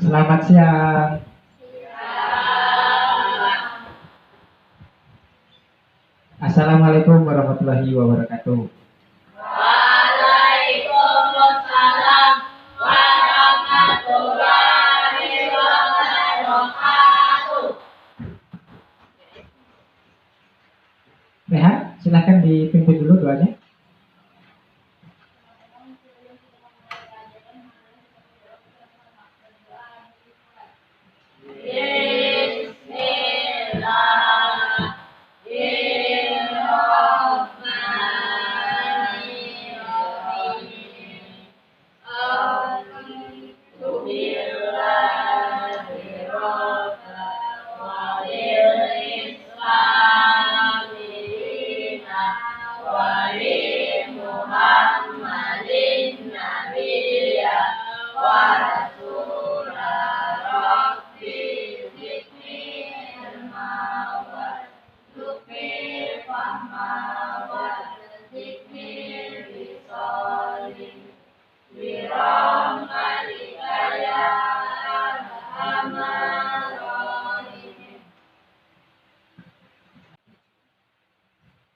Selamat siang. Assalamualaikum warahmatullahi wabarakatuh. Waalaikumsalam warahmatullahi wabarakatuh. Rehan, silahkan dipimpin dulu doanya.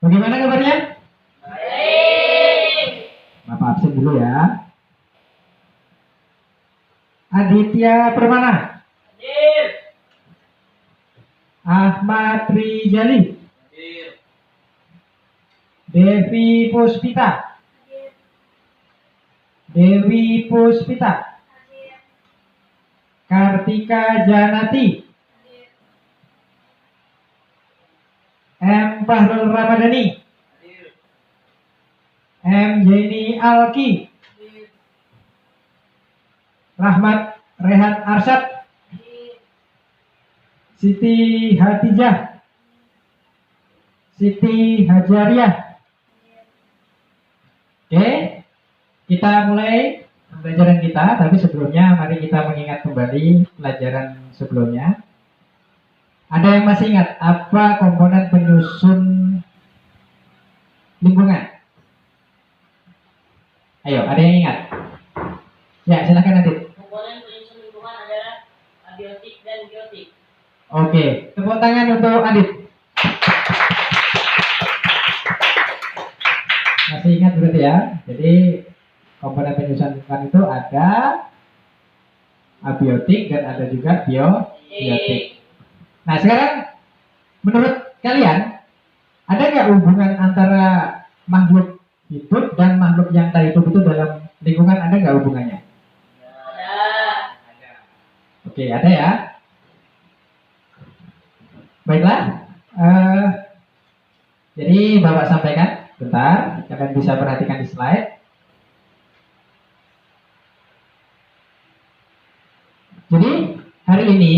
Bagaimana kabarnya? Baik. Bapak absen dulu ya. Aditya Permana. Hadir. Ahmad Rijali. Hadir. Devi Puspita. Dewi Puspita. Kartika Janati. M. Fahrul Ramadhani. M. Jenny Alki. Rahmat Rehan Arsyad. Siti Hatijah. Siti Hajariah. Oke, kita mulai pembelajaran kita, tapi sebelumnya mari kita mengingat kembali pelajaran sebelumnya. Ada yang masih ingat apa komponen penyusun lingkungan? Ayo, ada yang ingat? Ya, silakan Adit. Komponen penyusun lingkungan adalah abiotik dan biotik. Oke, tepuk tangan untuk Adit. Masih ingat berarti ya? Jadi komponen penyusun lingkungan itu ada abiotik dan ada juga biotik. Nah sekarang menurut kalian ada nggak hubungan antara makhluk hidup dan makhluk yang tak hidup itu dalam lingkungan, ada nggak hubungannya? Ada. Oke, ada ya. Baiklah, jadi Bapak sampaikan, bentar, kalian bisa perhatikan di slide. Jadi hari ini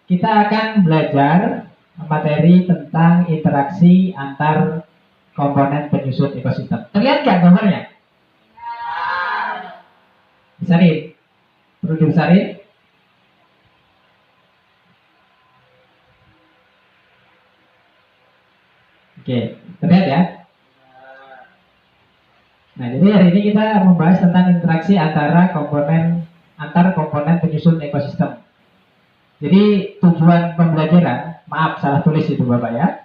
kita akan belajar materi tentang interaksi antar komponen penyusun ekosistem. Terlihat nggak gambarnya? Besarin, perlu dibesarin. Oke, terlihat ya? Nah, jadi hari ini kita membahas tentang interaksi antar komponen penyusun ekosistem. Jadi tujuan pembelajaran, maaf salah tulis itu Bapak ya.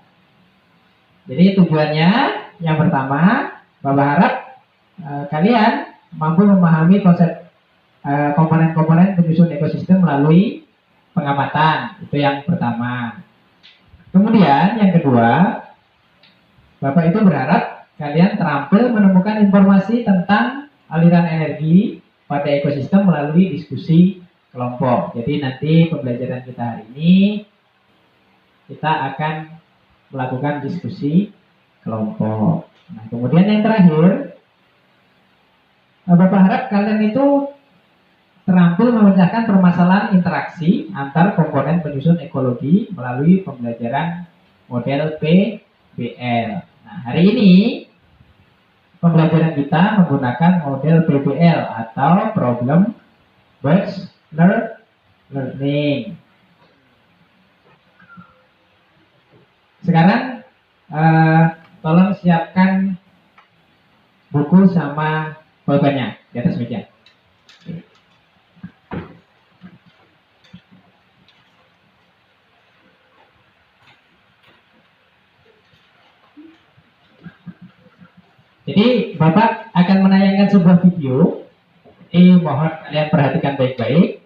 Jadi tujuannya yang pertama, Bapak harap kalian mampu memahami konsep komponen-komponen penyusun ekosistem melalui pengamatan. Itu yang pertama. Kemudian yang kedua, Bapak itu berharap kalian terampil menemukan informasi tentang aliran energi pada ekosistem melalui diskusi kelompok. Jadi nanti pembelajaran kita hari ini kita akan melakukan diskusi kelompok. Nah, kemudian yang terakhir, Bapak harap kalian itu terampil memecahkan permasalahan interaksi antar komponen penyusun ekologi melalui pembelajaran model PBL. Nah, hari ini pembelajaran kita menggunakan model PBL atau Problem Based Learning. Sekarang tolong siapkan buku sama pulpennya di atas meja. Jadi Bapak akan menayangkan sebuah video. Mohon kalian perhatikan baik-baik.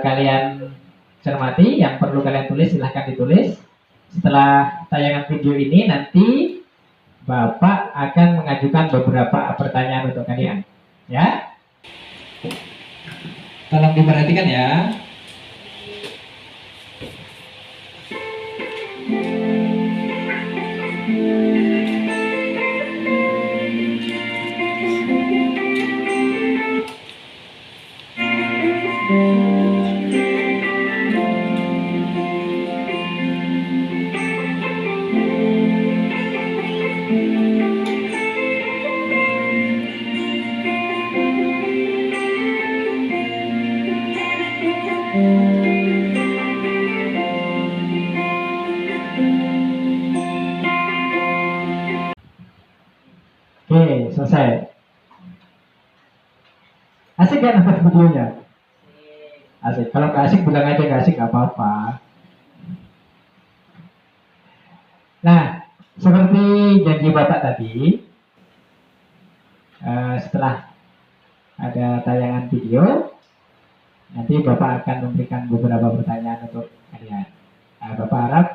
Kalian cermati, yang perlu kalian tulis silahkan ditulis. Setelah tayangan video ini nanti Bapak akan mengajukan beberapa pertanyaan untuk kalian, ya. Tolong diperhatikan ya. Oke, selesai. Asik kan nonton videonya? Asik. Kalau nggak asik bilang aja nggak asik, nggak apa-apa. Nah, seperti janji Bapak tadi, setelah ada tayangan video, nanti Bapak akan memberikan beberapa pertanyaan untuk kalian. Bapak harap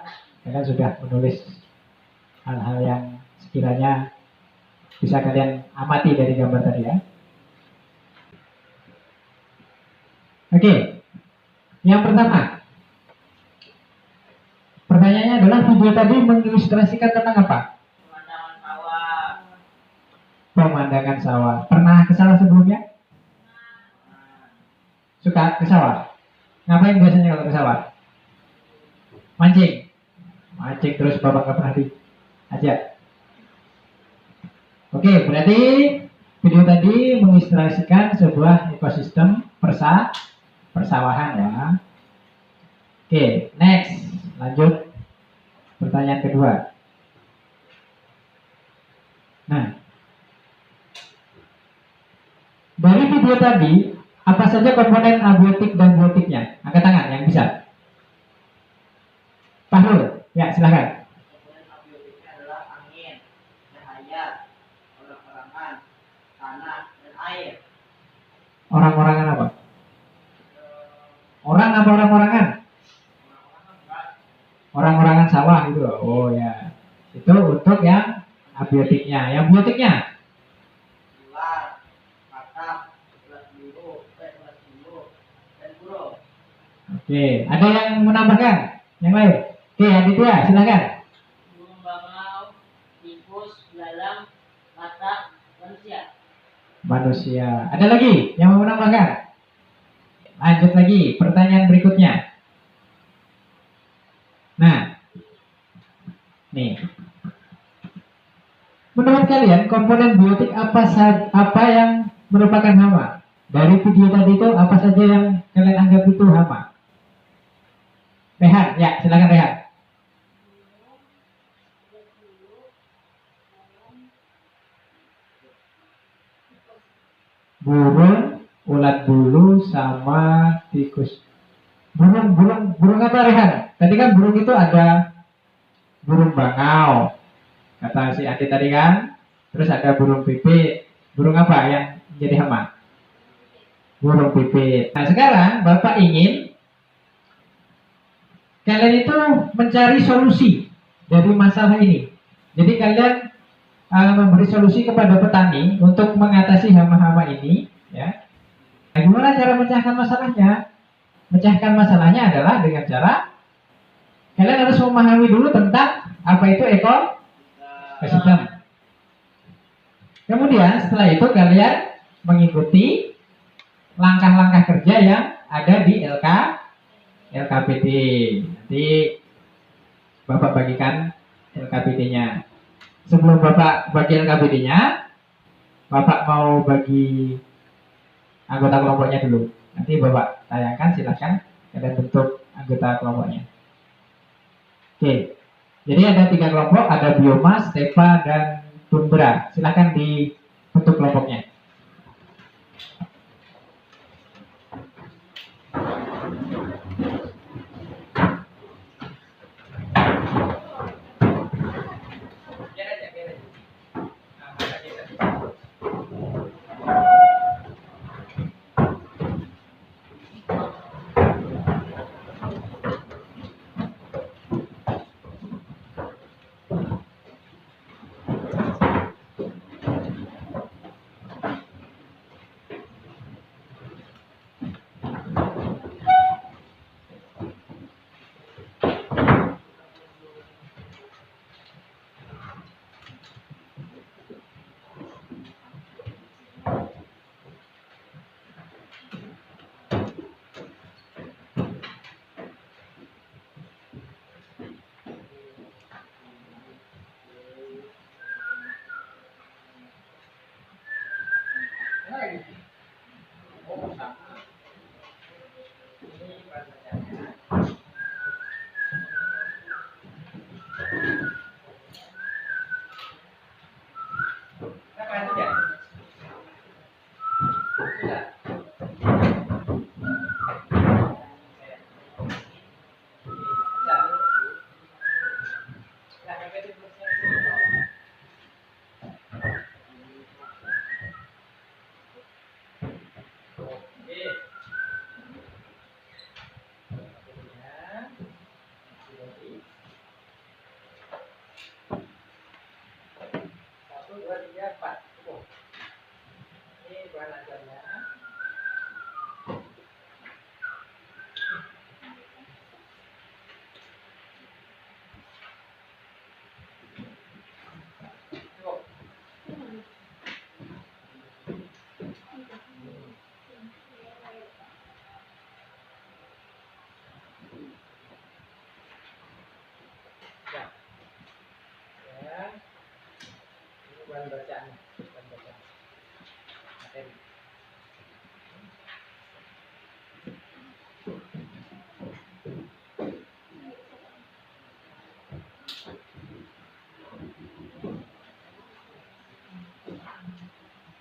kalian sudah menulis hal-hal yang sekiranya bisa kalian amati dari gambar tadi ya. Oke, yang pertama, pertanyaannya adalah video tadi mengilustrasikan tentang apa? Pemandangan sawah. Pemandangan sawah. Pernah ke sawah sebelumnya? Suka ke sawah? Ngapain biasanya kalau ke sawah? Mancing. Mancing terus Bapak nggak pernah diajak. Oke, berarti video tadi mengilustrasikan sebuah ekosistem persawahan ya. Oke, next. Lanjut pertanyaan kedua. Nah, dari video tadi, apa saja komponen abiotik dan biotiknya? Angkat tangan yang bisa. Fahrul, ya silakan. Komponen abiotiknya adalah angin, cahaya, orang-orangan, tanah, dan air. Orang-orangan apa? Orang apa orang-orangan? Orang-orangan sawah gitu. Oh ya. Itu untuk yang abiotiknya. Yang biotiknya? Ular, katak, ulat bulu, dan burung. Oke, ada yang menambahkan? Yang lain? Oke, Aditya, silakan. Burung bangau, tikus, belalang, katak, manusia. Manusia. Ada lagi yang mau menambahkan? Lanjut lagi, pertanyaan berikutnya. Nah, nih. Menurut kalian komponen biotik apa yang merupakan hama? Dari video tadi itu apa saja yang kalian anggap itu hama? Rehan, ya silakan Rehan. Burung, ulat bulu, sama tikus. Burung apa Rehan? Tadi kan burung itu ada burung bangau, kata si Adi tadi kan. Terus ada burung pipit. Burung apa yang jadi hama? Burung pipit. Nah sekarang Bapak ingin kalian itu mencari solusi dari masalah ini. Jadi kalian memberi solusi kepada petani untuk mengatasi hama-hama ini, ya. Nah, gimana cara memecahkan masalahnya? Memecahkan masalahnya adalah dengan cara kalian harus memahami dulu tentang apa itu ekosistem. Kemudian setelah itu kalian mengikuti langkah-langkah kerja yang ada di LKPD. Nanti Bapak bagikan LKPD-nya. Sebelum Bapak bagi LKPD-nya, Bapak mau bagi anggota kelompoknya dulu. Nanti Bapak tayangkan, silakan kalian bentuk anggota kelompoknya. Oke, jadi ada 3 kelompok, ada biomas, stepa, dan tundra. Silakan dibentuk kelompoknya.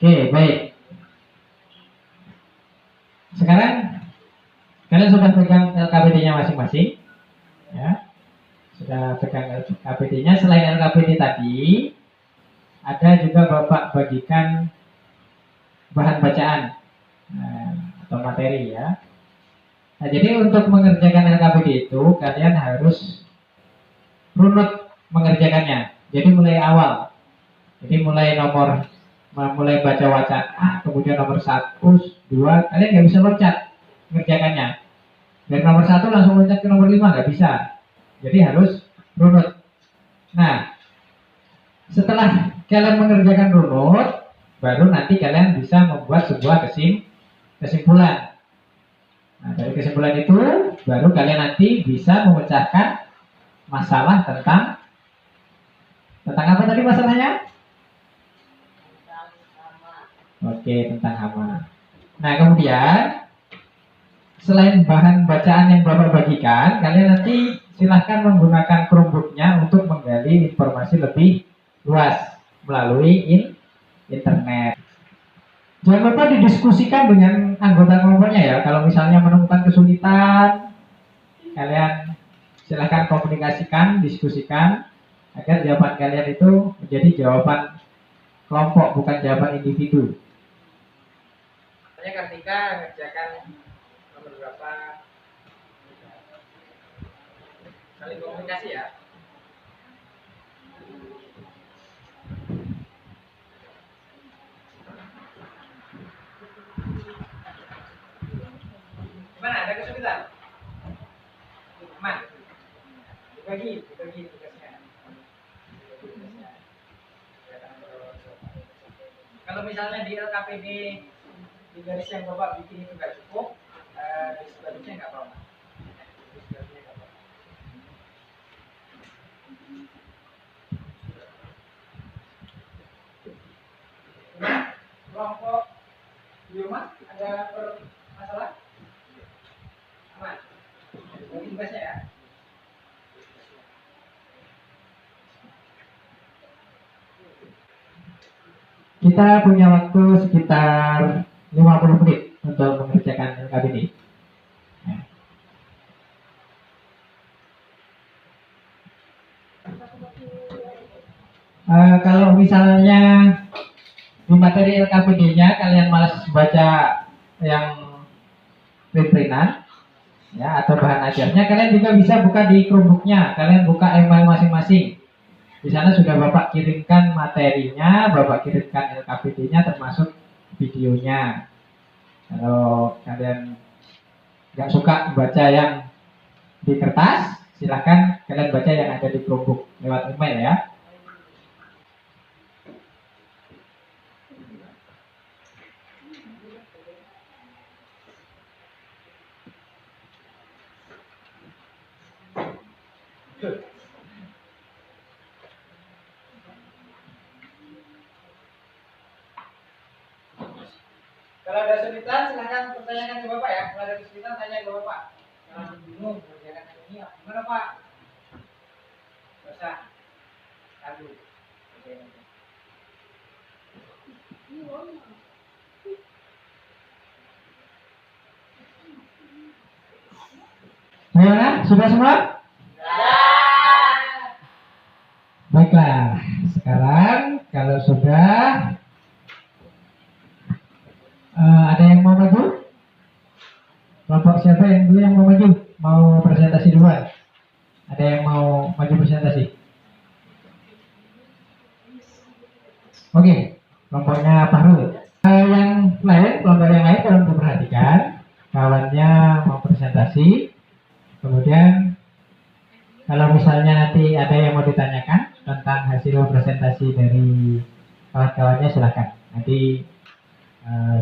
Oke, baik. Sekarang kalian sudah pegang LKPD-nya masing-masing, ya. Sudah pegang LKPD-nya. Selain LKPD tadi, ada juga Bapak bagikan bahan bacaan atau materi ya. Nah, jadi untuk mengerjakan LKPD itu kalian harus runut mengerjakannya. Jadi mulai awal. Jadi mulai baca wacana A, kemudian nomor 1, 2, kalian nggak bisa loncat mengerjakannya. Dari nomor 1 langsung loncat ke nomor 5 nggak bisa. Jadi harus runut. Nah, setelah kalian mengerjakan runut, baru nanti kalian bisa membuat sebuah kesimpulan. Nah, dari kesimpulan itu baru kalian nanti bisa memecahkan masalah tentang apa tadi masalahnya? Oke, tentang hama. Nah, kemudian selain bahan bacaan yang Bapak bagikan, kalian nanti silahkan menggunakan Chromebook-nya untuk menggali informasi lebih luas melalui internet. Jangan lupa didiskusikan dengan anggota kelompoknya ya. Kalau misalnya menemukan kesulitan, kalian silahkan komunikasikan, diskusikan agar jawaban kalian itu menjadi jawaban kelompok, bukan jawaban individu. Saya Kartika mengerjakan nomor berapa, saling komunikasi ya. Gimana, ada kesulitan? Aman? Dibagi tugasnya. Kalau misalnya di LKPD di garis yang Bapak bikin itu nggak cukup, di sebaliknya nggak apa-apa. Kelompok di rumah ada masalah? Aman? Bagi tugasnya ya. Kita punya waktu sekitar 50 menit untuk mengerjakan LKPD. Kalau misalnya di materi LKPD-nya kalian malas baca yang print-printan ya atau bahan ajarnya, kalian juga bisa buka di Chromebook-nya. Kalian buka email masing-masing. Di sana sudah Bapak kirimkan materinya, Bapak kirimkan LKPD-nya termasuk videonya. Kalau kalian nggak suka baca yang di kertas, silahkan kalian baca yang ada di Chromebook lewat email ya. Kalau ada kesulitan silahkan pertanyakan ke Bapak ya. Kalau ada kesulitan tanya ke Bapak. Jangan bingung mengerjakan ini. Gimana Pak? Gak usah. Lalu. Gimana? Sudah semua? Baiklah, sekarang kalau sudah ada yang mau maju? Kelompok siapa yang dulu yang mau maju? Mau presentasi duluan? Ada yang mau maju presentasi? Oke, kelompoknya Fahrul. Yang lain, kelompok yang lain tolong diperhatikan. Kawannya mau presentasi. Kemudian kalau misalnya nanti ada yang mau ditanyakan tentang hasil presentasi dari kawan-kawannya, silahkan. Nanti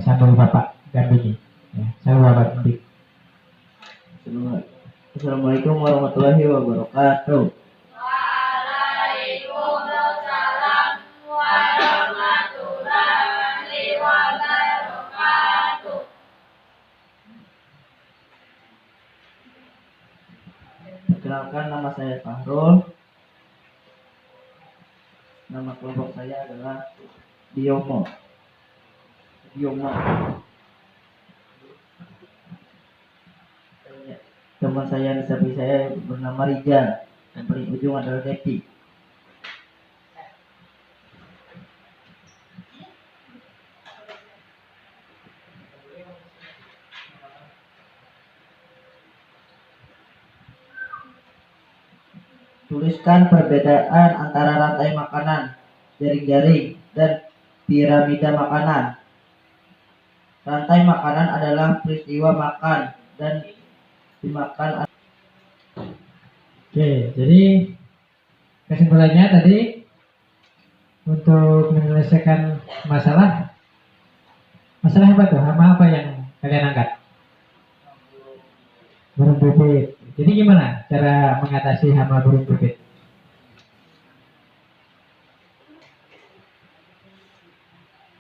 sambil Bapak dampingi. Ya, sambil Bapak dampingi. Assalamualaikum warahmatullahi wabarakatuh. Waalaikumsalam warahmatullahi wabarakatuh. Perkenalkan, nama saya Fahrul. Nama kelompok saya adalah Biomo. bioma. Teman saya di samping saya bernama Rijal, dan paling ujung adalah Depi. Tuliskan perbedaan antara rantai makanan, jaring-jaring, dan piramida makanan. Rantai makanan adalah peristiwa makan dan dimakan. Oke, jadi kesimpulannya tadi untuk menyelesaikan masalah apa tuh? Hama apa yang kalian angkat? Burung pipit. Jadi gimana cara mengatasi hama burung pipit?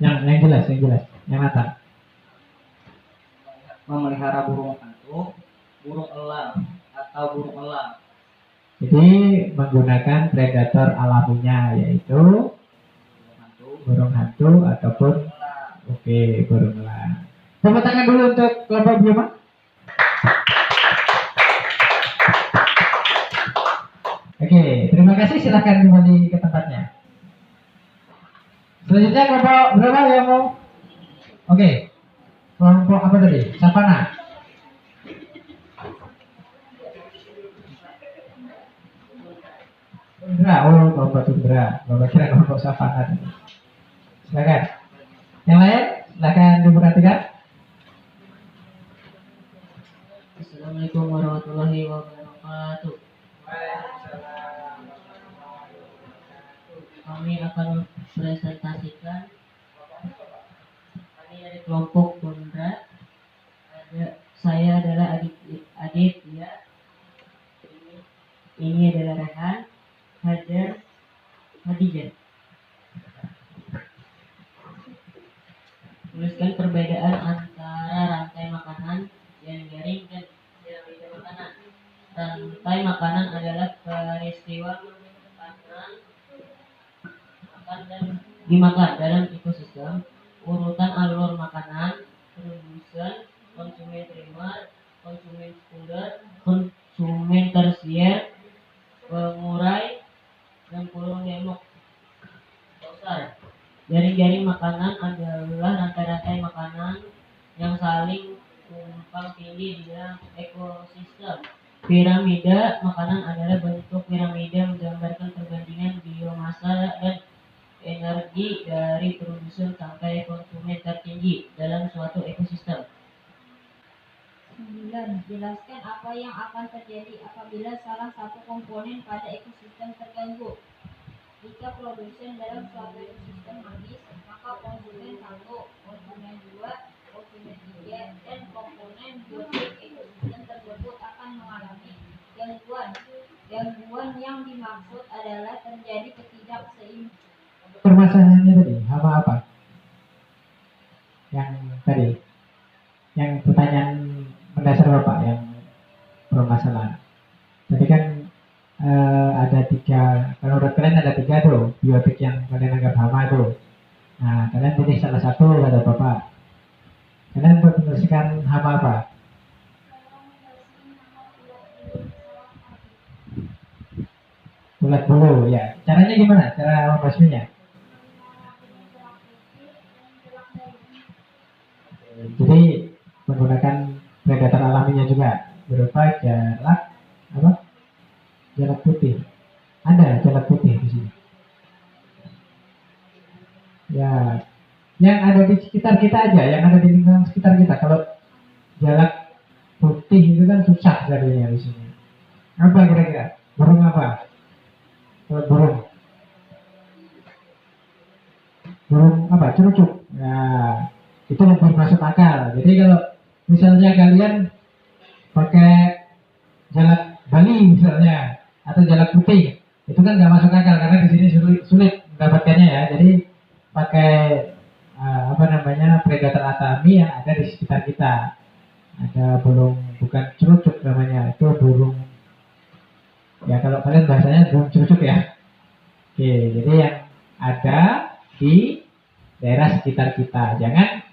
Yang jelas, yang matang. Memelihara burung hantu, burung elang, atau burung elang. Jadi menggunakan predator alaminya yaitu burung hantu ataupun burung elang. Tepuk tangan dulu untuk kelompok bioma. Oke, terima kasih. Silahkan kembali ke tempatnya. Selanjutnya kelompok berapa yang mau? Oke, kelompok apa tadi? Savana. Tundra, kelompok tundra. Kira kelompok savana. Silakan. Yang lain, silakan diperhatikan. Assalamualaikum warahmatullahi wabarakatuh. Kami akan mempresentasikan kami dari kelompok tundra. Saya adalah Adit ya. Ini adalah Rehan, Hajar, Hadijah. Tuliskan perbedaan antara rantai makanan, jaring dan piramida makanan. Rantai makanan adalah peristiwa makan dan dimakan dalam ekosistem. Urutan alur makanan, produsen, konsumen primer, konsumen sekunder, konsumen tersier, pengurai, dan pulung demok. Jaring-jaring makanan adalah rantai-rantai makanan yang saling tumpang tindih di dalam ekosistem. Piramida makanan adalah bentuk piramida menggambarkan perbandingan biomasa dan energi dari produsen sampai konsumen tertinggi dalam suatu ekosistem. 9. Jelaskan apa yang akan terjadi apabila salah satu komponen pada ekosistem terganggu. Jika produsen dalam suatu ekosistem habis, maka konsumen 1, konsumen 2, konsumen 3, dan komponen biotik ekosistem tersebut akan mengalami gangguan. Gangguan yang dimaksud adalah terjadi ketidakseimbangan. Permasalahannya tadi, hama apa? Yang tadi, yang pertanyaan mendasar Bapak, yang permasalahan. Tadi kan ada 3, kalau menurut kalian ada 3 tuh, biotik yang kalian anggap hama tuh. Nah, kalian pilih salah satu kata Bapak. Kalian menyelesaikan hama apa? Ulat bulu, ya. Caranya gimana? Cara membasminya? Jadi menggunakan predator alaminya juga berupa jalak putih. Ada jalak putih di sini. Ya, yang ada di sekitar kita aja, yang ada di lingkungan sekitar kita. Kalau jalak putih itu kan susah carinya di sini. Apa kira-kira? Burung apa? Burung apa? Curucuk. Nah, itu lebih masuk akal. Jadi kalau misalnya kalian pakai jalak Bali misalnya atau jalak putih, itu kan nggak masuk akal karena di sini sulit mendapatkannya ya. Jadi pakai predator alami yang ada di sekitar kita. Ada burung, bukan curucuk namanya, itu burung. Ya kalau kalian bahasanya burung curucuk ya. Oke, jadi yang ada di daerah sekitar kita. Jangan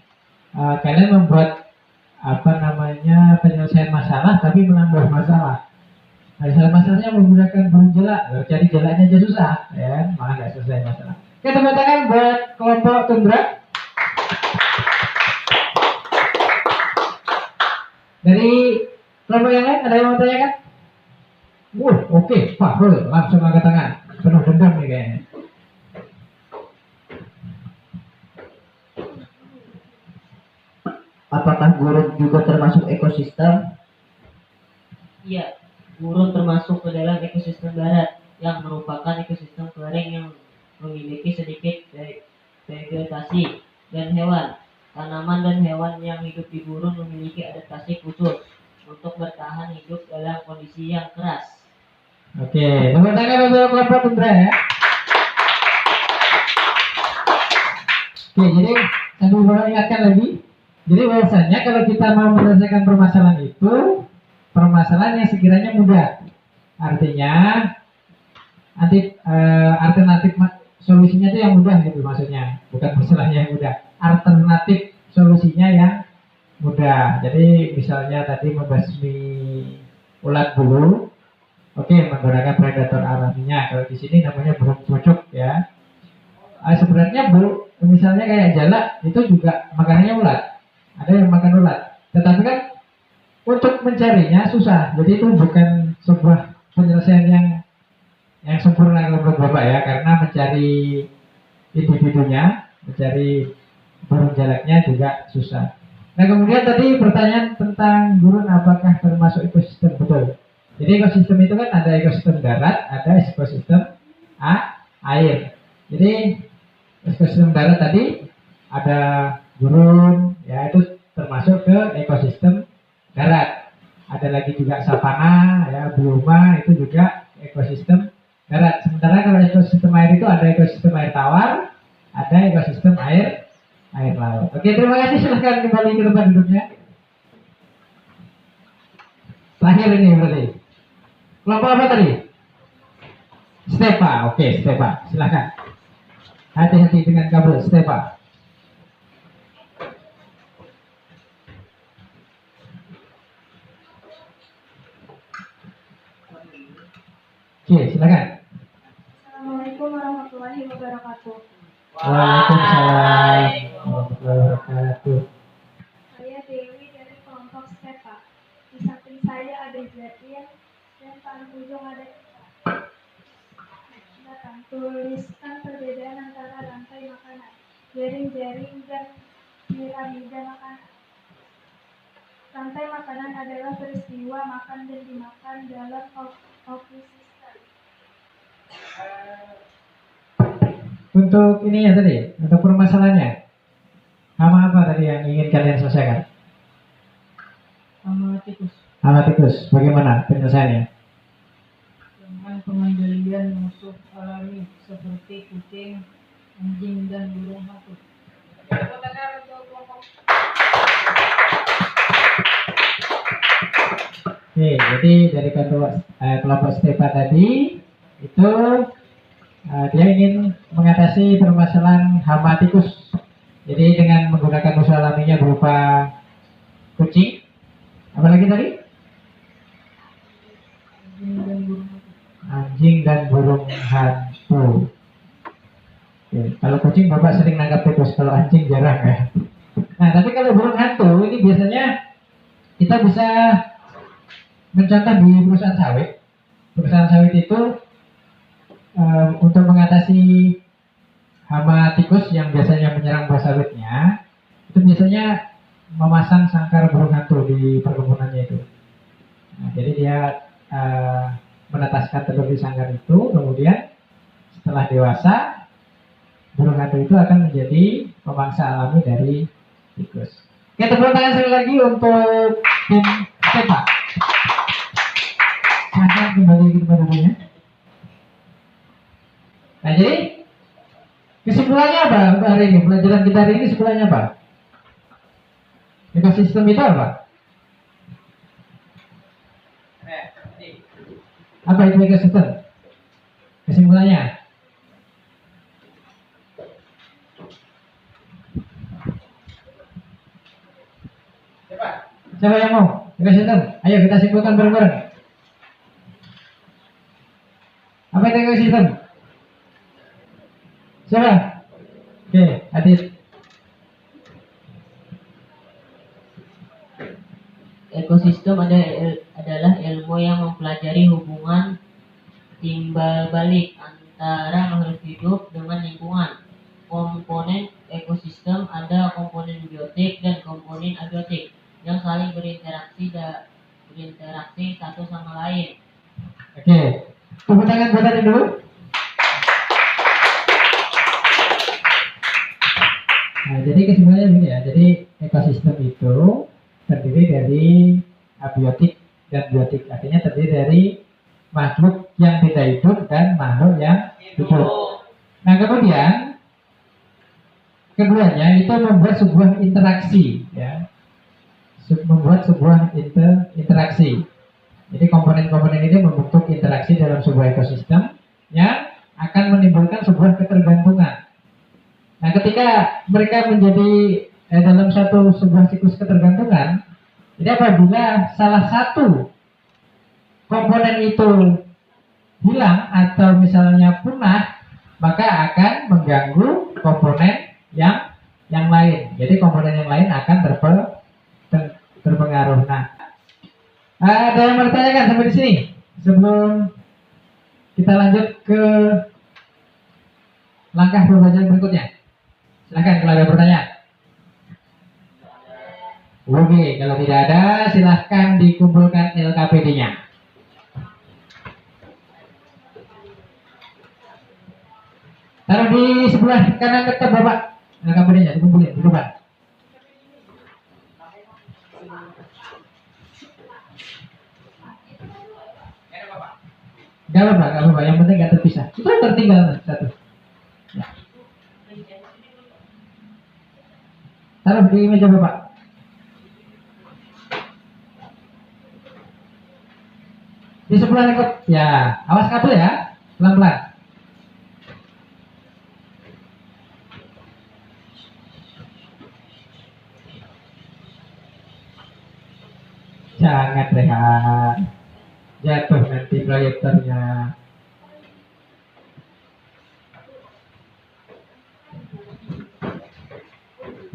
kalian membuat apa namanya penyelesaian masalah tapi menambah masalah. Nah, masalahnya menggunakan burung jela, cari jelanya aja susah, ya, malah nggak selesai masalah. Oke, tepuk tangan buat kelompok Tundra. Dari kelompok yang lain ada yang mau tanyakan? Oke, Fahrul langsung angkat tangan, penuh dendam nih kayaknya. Apakah gurun juga termasuk ekosistem? Iya, gurun termasuk ke dalam ekosistem darat yang merupakan ekosistem kering yang memiliki sedikit vegetasi dan hewan. Tanaman dan hewan yang hidup di gurun memiliki adaptasi khusus untuk bertahan hidup dalam kondisi yang keras. Oke, tepuk tangan untuk kelompok Tundra ya. Oke, jadi sambil mau ingatkan lagi, jadi bahwasanya kalau kita mau menyelesaikan permasalahan itu, permasalahan yang sekiranya mudah. Artinya, alternatif solusinya itu yang mudah gitu maksudnya, bukan masalahnya yang mudah. Alternatif solusinya yang mudah. Jadi misalnya tadi membasmi ulat bulu, oke, menggunakan predator alaminya. Kalau di sini namanya burung pucuk ya. Sebenarnya misalnya kayak jalak itu juga makanannya ulat. Ada yang makan ulat. Tetapi kan untuk mencarinya susah. Jadi itu bukan sebuah penyelesaian yang sempurna menurut Bapak ya, karena mencari individunya, mencari burung jalaknya juga susah. Nah, kemudian tadi pertanyaan tentang gurun apakah termasuk ekosistem, betul. Jadi ekosistem itu kan ada ekosistem darat, ada ekosistem air. Jadi ekosistem darat tadi ada gurun, ya itu termasuk ke ekosistem darat. Ada lagi juga savana, ya bioma itu juga ekosistem darat. Sementara kalau ekosistem air itu ada ekosistem air tawar, ada ekosistem air laut. Oke, terima kasih. Silahkan kembali ke tempat duduknya. Terakhir ini berarti kelompok apa tadi? Stepa. Oke, Stepa. Silahkan. Hati-hati dengan kabel, Stepa. Oke, silakan. Assalamualaikum warahmatullahi wabarakatuh. Waalaikumsalam warahmatullahi wabarakatuh. Saya Dewi dari kelompok Stepa. Di samping saya ada Zain dan paling ujung ada Ika. Silakan tuliskan perbedaan antara rantai makanan, jaring-jaring dan piramida makanan. Rantai makanan adalah peristiwa makan dan dimakan dalam ekosistem. Untuk ini ya tadi, untuk permasalahannya, hama apa tadi yang ingin kalian selesaikan? Hama tikus. Hama tikus, bagaimana penyelesaiannya? Dengan pengendalian musuh alami seperti kucing, anjing, dan burung hantu. Oke, jadi dari kelompok Stepa tadi itu dia ingin mengatasi permasalahan hama tikus. Jadi dengan menggunakan musuh alaminya berupa kucing, apa lagi tadi? Anjing dan burung hantu. Oke, kalau kucing Bapak sering nangkap tikus, kalau anjing jarang ya. Nah, tapi kalau burung hantu ini biasanya kita bisa mencontoh di perusahaan sawit. Perusahaan sawit itu untuk mengatasi hama tikus yang biasanya menyerang buah sawitnya, itu biasanya memasang sangkar burung hantu di perkebunannya itu. Nah, jadi dia menetaskan telur di sangkar itu, kemudian setelah dewasa burung hantu itu akan menjadi pemangsa alami dari tikus. Oke, tepuk tangan sekali lagi untuk tim Stepa. Silahkan kembali ke tempat duduknya. Nah, jadi kesimpulannya apa untuk hari ini? Pelajaran kita hari ini kesimpulannya apa? Ekosistem itu apa? Apa itu ekosistem? Kesimpulannya? Siapa yang mau? Ekosistem. Ayo kita simpulkan bareng-bareng. Apa itu ekosistem? Siapa? Oke, Adit. Ekosistem adalah ilmu yang mempelajari hubungan timbal balik antara makhluk hidup dengan lingkungan. Komponen ekosistem ada komponen biotik dan komponen abiotik yang saling berinteraksi satu sama lain. Oke, tepuk tangan buat tadi dulu. Nah, jadi kesimpulannya begini ya. Jadi ekosistem itu terdiri dari abiotik dan biotik. Artinya terdiri dari makhluk yang tidak hidup dan makhluk yang hidup. Nah, kemudian keduanya itu membuat sebuah interaksi, ya, membuat sebuah interaksi. Jadi komponen-komponen ini membentuk interaksi dalam sebuah ekosistem yang akan menimbulkan sebuah ketergantungan. Nah, ketika mereka menjadi dalam sebuah siklus ketergantungan, jadi apabila salah satu komponen itu hilang atau misalnya punah, maka akan mengganggu komponen yang lain. Jadi komponen yang lain akan terpengaruh. Nah, ada yang mau ditanyakan sampai di sini sebelum kita lanjut ke langkah pembelajaran berikutnya? Silakan kalau ada pertanyaan. Oke, kalau tidak ada silahkan dikumpulkan LKPD-nya. Taruh di sebelah kanan laptop Bapak. LKPD-nya dikumpulin di depan. Gak apa-apa, yang penting gak terpisah. Itu tertinggal satu. Ya. Taruh di meja Bapak. Di sebelah ikut. Ya, awas kabel ya. Pelan-pelan. Jangan rehat. Jatuh nanti proyektornya.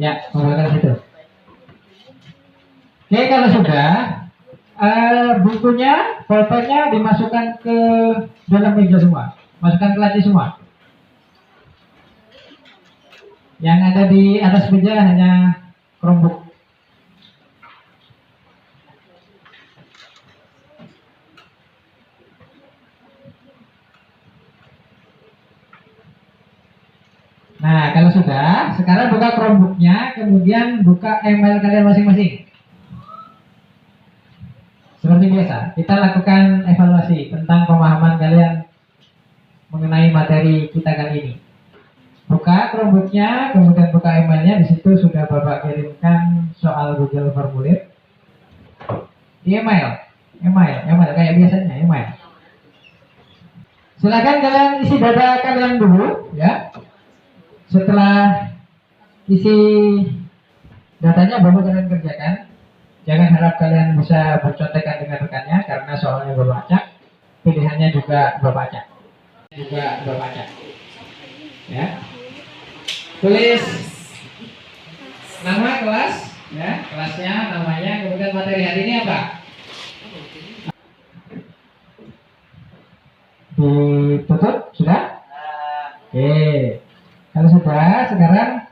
Ya, menggunakan situ. Oke, kalau sudah bukunya, fotonya dimasukkan ke dalam meja semua, masukkan ke laci semua. Yang ada di atas meja hanya Chromebook. Nah, kalau sudah, sekarang buka Chromebooknya, kemudian buka email kalian masing-masing. Seperti biasa, kita lakukan evaluasi tentang pemahaman kalian mengenai materi kita kali ini. Buka Chromebooknya, kemudian buka emailnya. Di situ sudah Bapak kirimkan soal Google formulir. Di email kayak biasanya email. Silakan kalian isi data kalian dulu, ya. Setelah isi datanya baru kalian kerjakan. Jangan harap kalian bisa bercontekan dengan rekannya karena soalnya Bapak acak, pilihannya juga Bapak acak. Ya. Tulis nama kelas, ya, kelasnya, namanya, kemudian materi hari ini apa? Ditutup, sudah? Oke. Kalau sudah, sekarang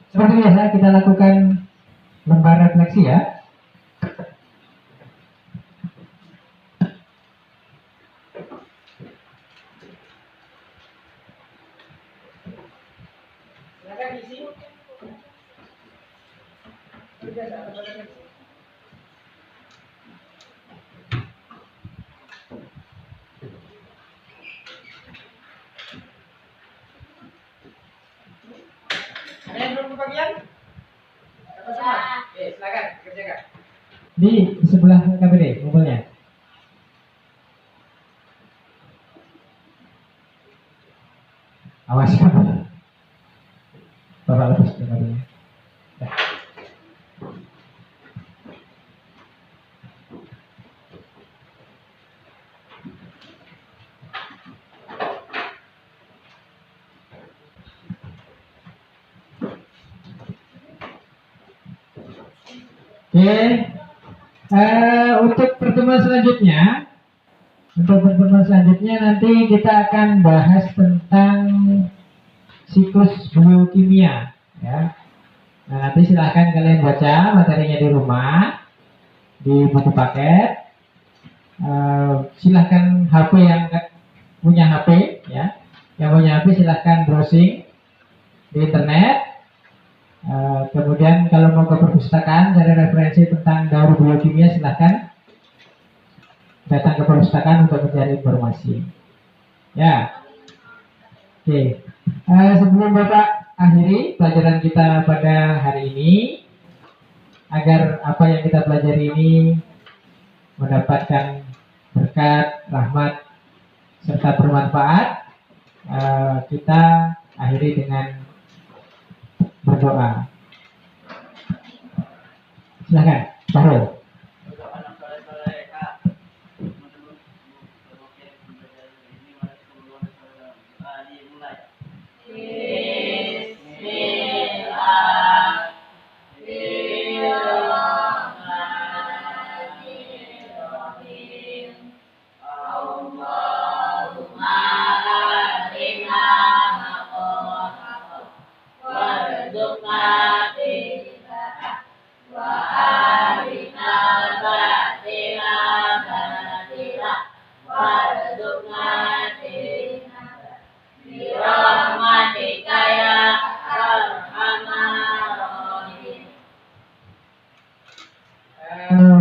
seperti biasa kita lakukan lembar refleksi ya. Ada yang belum kebagian? Oke, silakan kerjakan. Di sebelah KBD mobilnya. Awas ya. Bapak lepas kabelnya. Oke. Untuk pertemuan selanjutnya, nanti kita akan bahas tentang siklus biokimia, ya. Nah, nanti silahkan kalian baca materinya di rumah, di buku paket. Silahkan HP yang punya HP, ya, yang punya HP silahkan browsing di internet. Kemudian kalau mau ke perpustakaan cari referensi tentang daur biokimia, silahkan datang ke perpustakaan untuk mencari informasi. Ya, oke. Sebelum Bapak akhiri pelajaran kita pada hari ini, agar apa yang kita pelajari ini mendapatkan berkat, rahmat, serta bermanfaat, kita akhiri dengan berdoa. Silakan, Bahrul.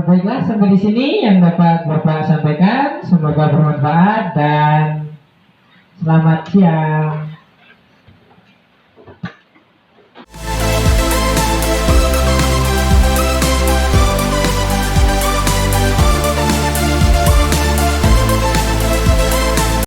Baiklah, sampai di sini yang dapat Bapak sampaikan. Semoga bermanfaat dan selamat siang.